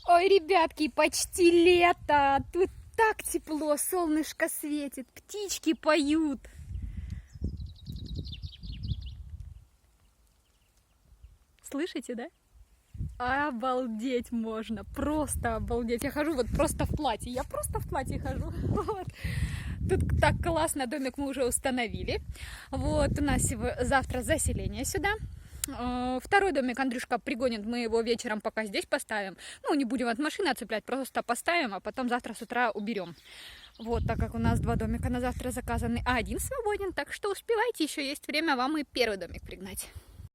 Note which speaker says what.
Speaker 1: Ой, ребятки, почти лето. Тут так тепло, солнышко светит, птички поют. Слышите, да? Обалдеть можно, просто обалдеть. Я хожу вот просто в платье, я просто в платье хожу. Вот. Тут так классно, домик мы уже установили. Вот у нас завтра заселение сюда. Второй домик Андрюшка пригонит, мы его вечером пока здесь поставим. Ну, не будем от машины отцеплять, просто поставим, а потом завтра с утра уберем. Вот, так как у нас 2 домика на завтра заказаны, а 1 свободен, так что успевайте, еще есть время вам и первый домик пригнать.